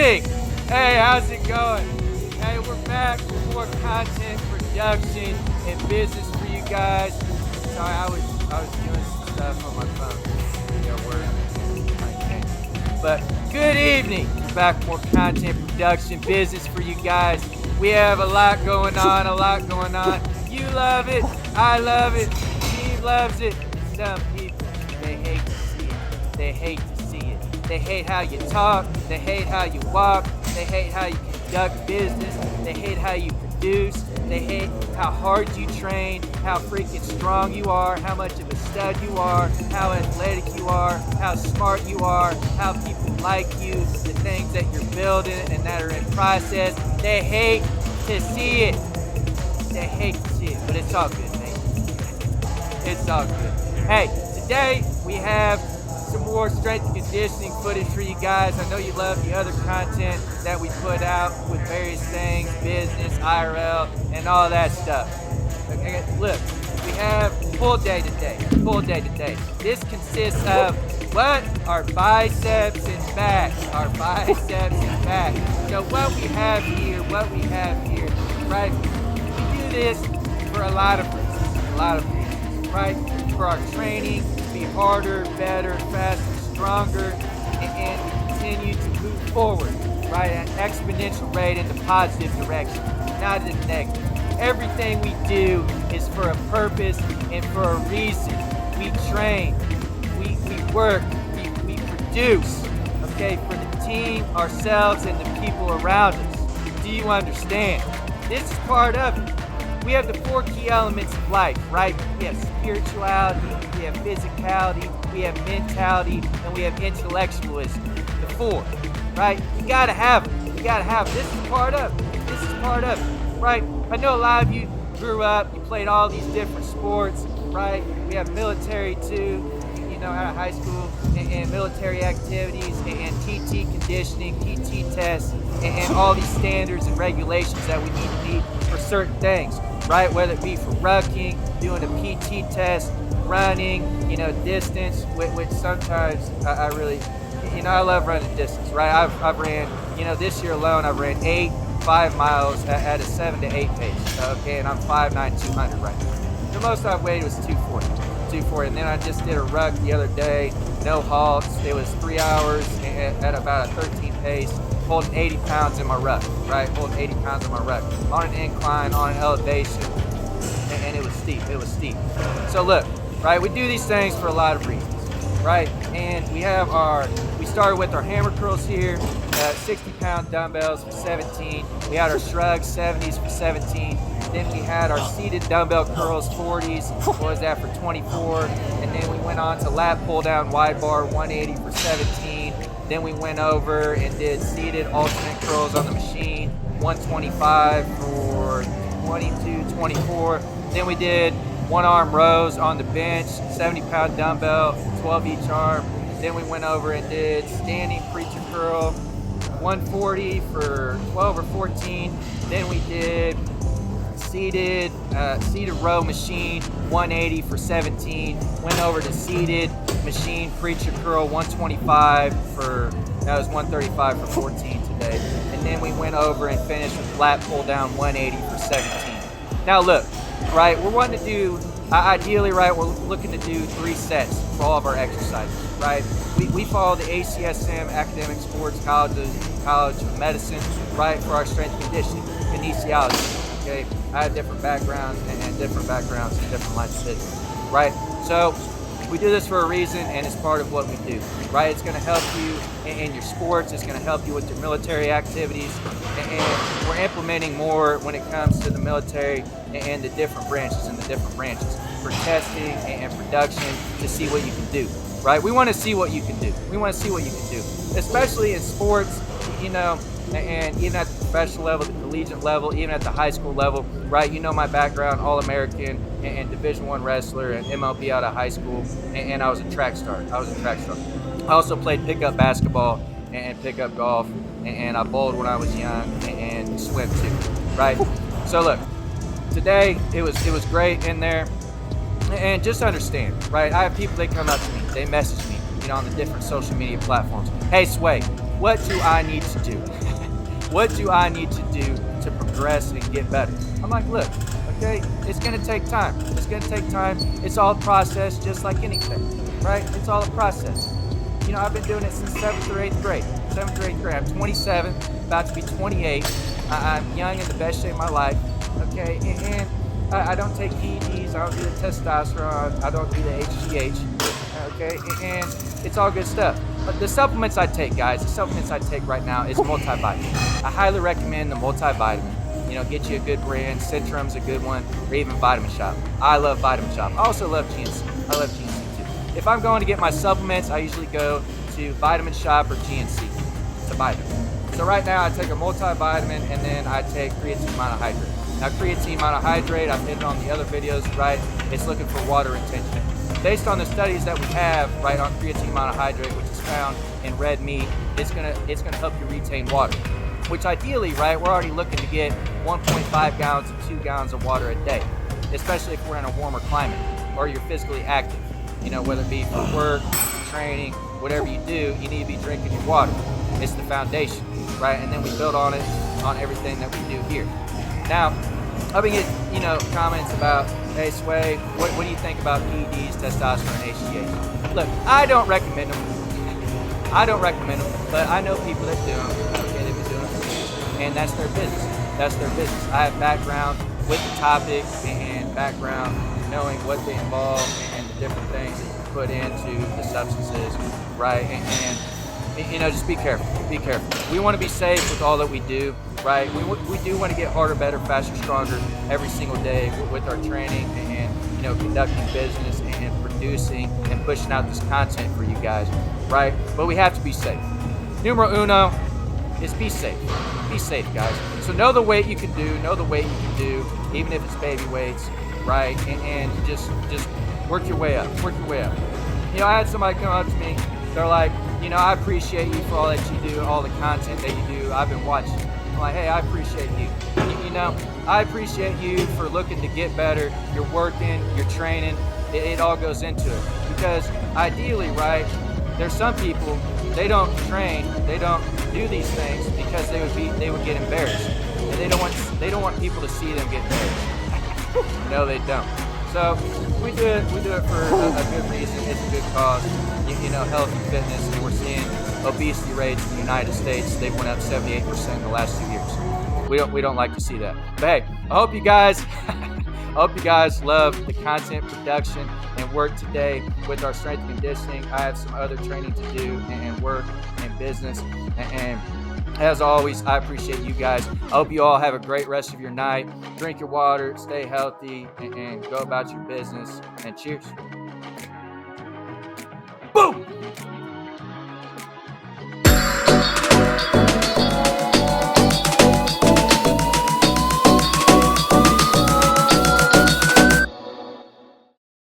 evening. Hey, how's it going? Hey, we're back with more content production and business for you guys. Sorry, I was doing some stuff on my phone. Work. But good evening. We're back with more content production business for you guys. We have a lot going on. You love it. I love it. Steve loves it. Some people, they hate to see it. They hate how you talk. They hate how you walk. They hate how you conduct business. They hate how you produce. They hate how hard you train, how freaking strong you are, how much of a stud you are, how athletic you are, how smart you are, how people like you, the things that you're building and that are in process. They hate to see it. They hate to see it, but it's all good, man. It's all good. Hey, today we have some more strength and conditioning footage for you guys. I know you love the other content that we put out with various things, business, IRL, and all that stuff. Okay, look, we have full day today. This consists of what? Our biceps and back. So what we have here, right? We do this for a lot of reasons, right? For our training, to be harder, better, faster, stronger, and continue to move forward, right, at an exponential rate in the positive direction, not in the negative. Everything we do is for a purpose and for a reason. We train, we work, we produce, okay, for the team, ourselves, and the people around us. Do you understand? This is part of it. We have the 4 key elements of life, right? We have spirituality, we have physicality, we have mentality, and we have intellectualism. The 4, right? You gotta have them. This is part of it, right? I know a lot of you grew up, you played all these different sports, right? We have military too, out of high school, and military activities, and TT conditioning, PT tests, and all these standards and regulations that we need to meet for certain things, right? Whether it be for rucking, doing a PT test, running, distance, which sometimes I really, I love running distance, right? I've ran, this year alone, I've ran 5 miles at a 7 to 8 pace, okay, and I'm 5'9", 200 right now. The most I've weighed was 240, and then I just did a ruck the other day, no halts. It was 3 hours at about a 13 pace, holding 80 pounds in my ruck, right? On an incline, on an elevation, and it was steep. So look, right, we do these things for a lot of reasons, right? And we started with our hammer curls here, 60-pound dumbbells for 17. We had our shrugs, 70s for 17. Then we had our seated dumbbell curls, 40s. What was that, for 24? And then we went on to lat pull down wide bar, 180 for 17. Then we went over and did seated alternate curls on the machine, 125 for 22, 24. Then we did one arm rows on the bench, 70-pound dumbbell, 12 each arm. Then we went over and did standing preacher curl, 140 for 12 or 14. Then we did seated row machine, 180 for 17. Went over to seated machine preacher curl, 125 for, that was 135 for 14 today. And then we went over and finished with flat pull down, 180 for 17. Now look, right, we're wanting to do, ideally, right, we're looking to do 3 sets for all of our exercises, right? We follow the ACSM, Academic Sports College of Medicine, right, for our strength and conditioning, kinesiology, okay? I have different backgrounds and different backgrounds in different lines of business, right? So we do this for a reason, and it's part of what we do, right? It's going to help you in your sports. It's going to help you with your military activities, and we're implementing more when it comes to the military and the different branches for testing and production to see what you can do, right? We want to see what you can do. Especially in sports, and even at the professional level, the collegiate level, even at the high school level, right? My background, All-American and Division I wrestler and MLB out of high school, and I was a track star. I also played pickup basketball and pickup golf, and I bowled when I was young and swim too, right? So look, today it was great in there, and just understand, right? I have people, they come up to me, they message me, on the different social media platforms. Hey, Sway, what do I need to do? What do I need to do to progress and get better? I'm like, look, okay, it's gonna take time. It's gonna take time. It's all a process, just like anything, right? It's all a process. You know, I've been doing it since 7th or 8th grade. 7th or 8th grade. I'm 27, about to be 28. I'm young in the best shape of my life, okay? And I don't take PEDs, I don't do the testosterone, I don't do the HGH, okay? And it's all good stuff. But the supplements I take, guys, the supplements I take right now is multivitamin. I highly recommend the multivitamin. You know, get you a good brand. Centrum's a good one, or even Vitamin Shop. I love Vitamin Shop. I also love GNC. I love GNC too. If I'm going to get my supplements, I usually go to Vitamin Shop or GNC to buy them. So right now I take a multivitamin and then I take creatine monohydrate. Now creatine monohydrate, I've hit it on the other videos, right? It's looking for water retention. Based on the studies that we have, right, on creatine monohydrate, which is found in red meat, it's gonna help you retain water. Which ideally, right, we're already looking to get 1.5 gallons to 2 gallons of water a day, especially if we're in a warmer climate or you're physically active. You know, whether it be for work, training, whatever you do, you need to be drinking your water. It's the foundation, right? And then we build on it, on everything that we do here. Now, I've been getting, you know, comments about, hey, Sway, what do you think about PEDs, testosterone, HGH? Look, I don't recommend them. But I know people that do them. Okay, they've been doing it for years, and that's their business. That's their business. I have background with the topic and background knowing what they involve and the different things that you put into the substances, right? And you know, just be careful. Be careful. We want to be safe with all that we do, right? We do want to get harder, better, faster, stronger every single day with our training and, you know, conducting business and producing and pushing out this content for you guys, right? But we have to be safe. Numero uno is be safe. Be safe, guys. So know the weight you can do, even if it's baby weights, right? And just work your way up. You know, I had somebody come up to me. They're like, you know, I appreciate you for all that you do, all the content that you do. I've been watching. I'm like, hey, I appreciate you. You know, I appreciate you for looking to get better. You're working, you're training. It all goes into it. Because ideally, right, there's some people, they don't train, they don't do these things because they would get embarrassed. And they don't want people to see them get embarrassed. No, they don't. So we do it for a good reason. It's a good cause. You know, health and fitness, and we're seeing obesity rates in the United States. They've went up 78% in the last 2 years. We don't like to see that. But hey, I hope you guys love the content production and work today with our strength and conditioning. I have some other training to do and work and business. And as always, I appreciate you guys. I hope you all have a great rest of your night. Drink your water, stay healthy, and go about your business. And cheers.